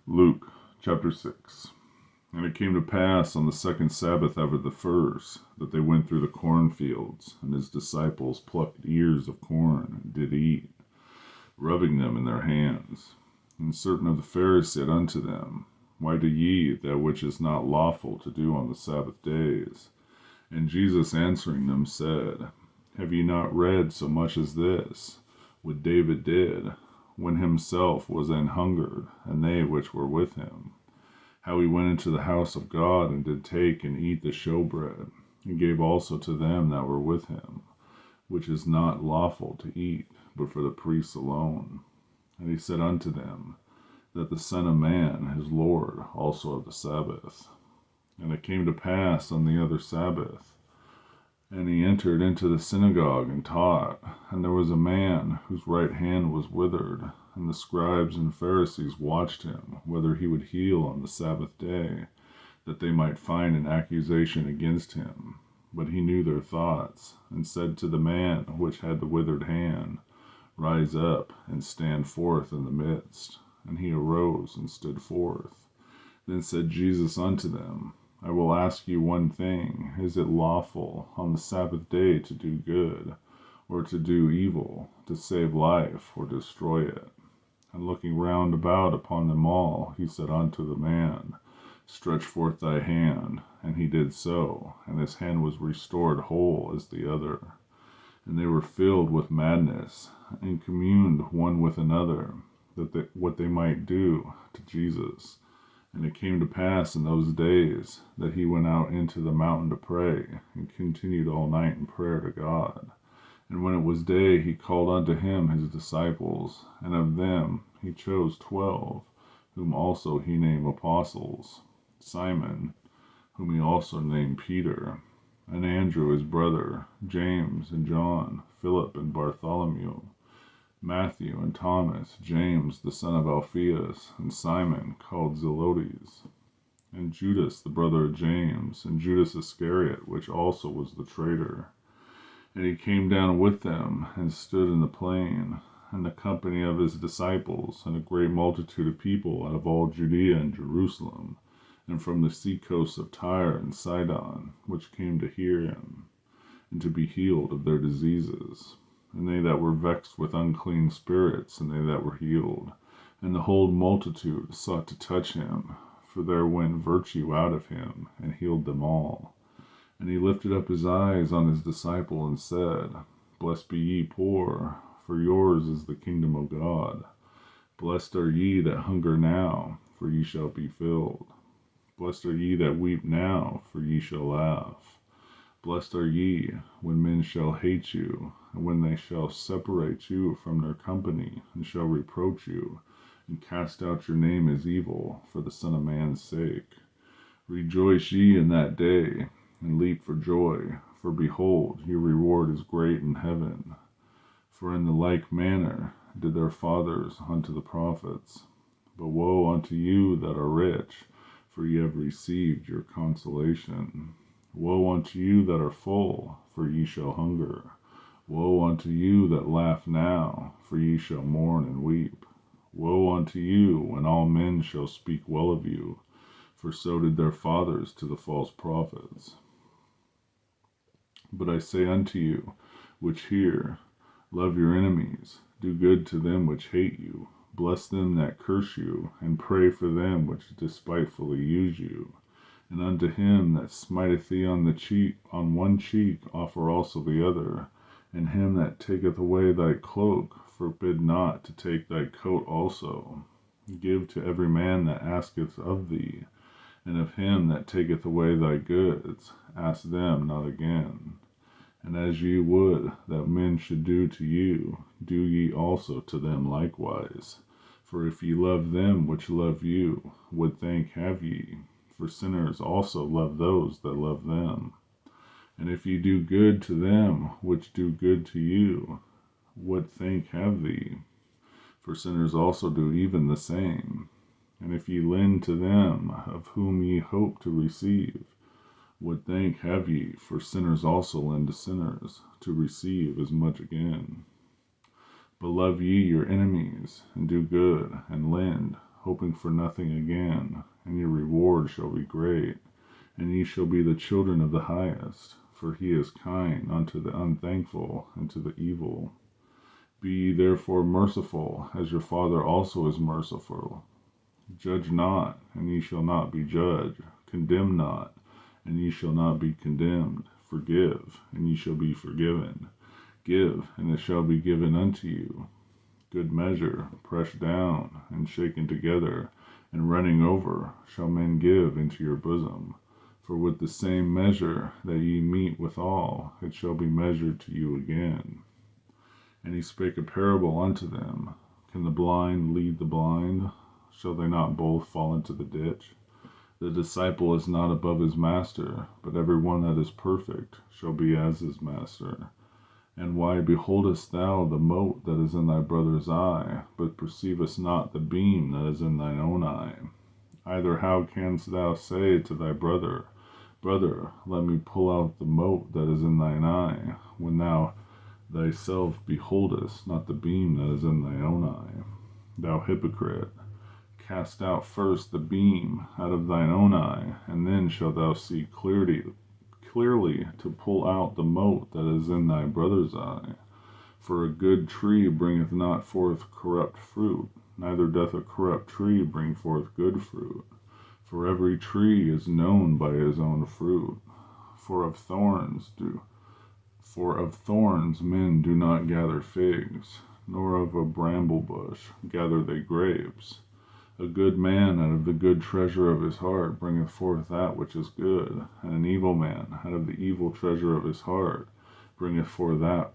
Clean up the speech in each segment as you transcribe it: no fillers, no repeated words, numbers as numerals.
Luke chapter 6. And it came to pass on the second Sabbath after the first, that they went through the cornfields, and his disciples plucked ears of corn, and did eat, rubbing them in their hands. And certain of the Pharisees said unto them, Why do ye that which is not lawful to do on the Sabbath days? And Jesus answering them said, Have ye not read so much as this, what David did, when himself was an hungered, and they which were with him, how he went into the house of God, and did take and eat the showbread, and gave also to them that were with him, which is not lawful to eat, but for the priests alone. And he said unto them, that the Son of Man is Lord also of the Sabbath. And it came to pass on the other Sabbath, and he entered into the synagogue and taught. And there was a man whose right hand was withered. And the scribes and Pharisees watched him, whether he would heal on the Sabbath day, that they might find an accusation against him. But he knew their thoughts, and said to the man which had the withered hand, Rise up, and stand forth in the midst. And he arose and stood forth. Then said Jesus unto them, I will ask you one thing. Is it lawful on the Sabbath day to do good, or to do evil, to save life, or destroy it? And looking round about upon them all, he said unto the man, Stretch forth thy hand. And he did so, and his hand was restored whole as the other. And they were filled with madness, and communed one with another, what they might do to Jesus. And it came to pass in those days that he went out into the mountain to pray, and continued all night in prayer to God. And when it was day, he called unto him his disciples, and of them he chose 12, whom also he named apostles: Simon, whom he also named Peter, and Andrew his brother, James and John, Philip and Bartholomew, Matthew and Thomas, James the son of Alphaeus, and Simon called Zelotes, and Judas the brother of James, and Judas Iscariot, which also was the traitor. And he came down with them, and stood in the plain, and the company of his disciples, and a great multitude of people out of all Judea and Jerusalem, and from the sea coasts of Tyre and Sidon, which came to hear him, and to be healed of their diseases. And they that were vexed with unclean spirits, and they that were healed. And the whole multitude sought to touch him, for there went virtue out of him, and healed them all. And he lifted up his eyes on his disciple, and said, Blessed be ye poor, for yours is the kingdom of God. Blessed are ye that hunger now, for ye shall be filled. Blessed are ye that weep now, for ye shall laugh. Blessed are ye when men shall hate you, and when they shall separate you from their company, and shall reproach you, and cast out your name as evil, for the Son of Man's sake. Rejoice ye in that day, and leap for joy, for behold, your reward is great in heaven. For in the like manner did their fathers unto the prophets. But woe unto you that are rich, for ye have received your consolation. Woe unto you that are full, for ye shall hunger. Woe unto you that laugh now, for ye shall mourn and weep. Woe unto you when all men shall speak well of you, for so did their fathers to the false prophets. But I say unto you, which hear, love your enemies, do good to them which hate you, bless them that curse you, and pray for them which despitefully use you. And unto him that smiteth thee on one cheek offer also the other. And him that taketh away thy cloak forbid not to take thy coat also. Give to every man that asketh of thee, and of him that taketh away thy goods ask them not again. And as ye would that men should do to you, do ye also to them likewise. For if ye love them which love you, what thank have ye? For sinners also love those that love them. And if ye do good to them which do good to you, what thank have ye? For sinners also do even the same. And if ye lend to them of whom ye hope to receive, what thank have ye? For sinners also lend to sinners, to receive as much again. But love ye your enemies, and do good, and lend, hoping for nothing again, and your reward shall be great, and ye shall be the children of the highest, for he is kind unto the unthankful and to the evil. Be ye therefore merciful, as your Father also is merciful. Judge not, and ye shall not be judged. Condemn not, and ye shall not be condemned. Forgive, and ye shall be forgiven. Give, and it shall be given unto you. Good measure, pressed down, and shaken together, and running over, shall men give into your bosom. For with the same measure that ye mete withal, it shall be measured to you again. And he spake a parable unto them. Can the blind lead the blind? Shall they not both fall into the ditch? The disciple is not above his master, but every one that is perfect shall be as his master. And why beholdest thou the mote that is in thy brother's eye, but perceivest not the beam that is in thine own eye? Either how canst thou say to thy brother, Brother, let me pull out the mote that is in thine eye, when thou thyself beholdest not the beam that is in thine own eye? Thou hypocrite, cast out first the beam out of thine own eye, and then shalt thou see clearly to pull out the mote that is in thy brother's eye. For a good tree bringeth not forth corrupt fruit, neither doth a corrupt tree bring forth good fruit. For every tree is known by his own fruit. For of thorns men do not gather figs, nor of a bramble bush gather they grapes. A good man out of the good treasure of his heart bringeth forth that which is good, and an evil man out of the evil treasure of his heart bringeth forth that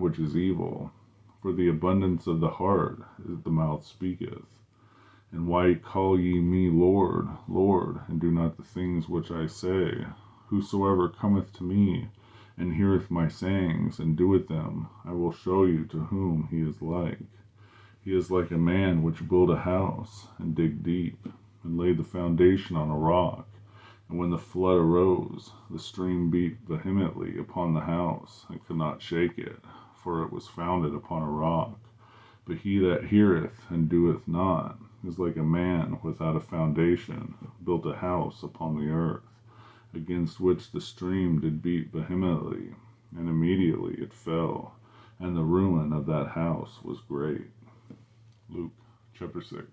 which is evil. For the abundance of the heart the mouth speaketh. And why call ye me Lord, Lord, and do not the things which I say? Whosoever cometh to me, and heareth my sayings, and doeth them, I will show you to whom he is like. He is like a man which built a house, and digged deep, and laid the foundation on a rock. And when the flood arose, the stream beat vehemently upon the house, and could not shake it, for it was founded upon a rock. But he that heareth and doeth not is like a man without a foundation, built a house upon the earth, against which the stream did beat vehemently, and immediately it fell, and the ruin of that house was great. Luke chapter 6.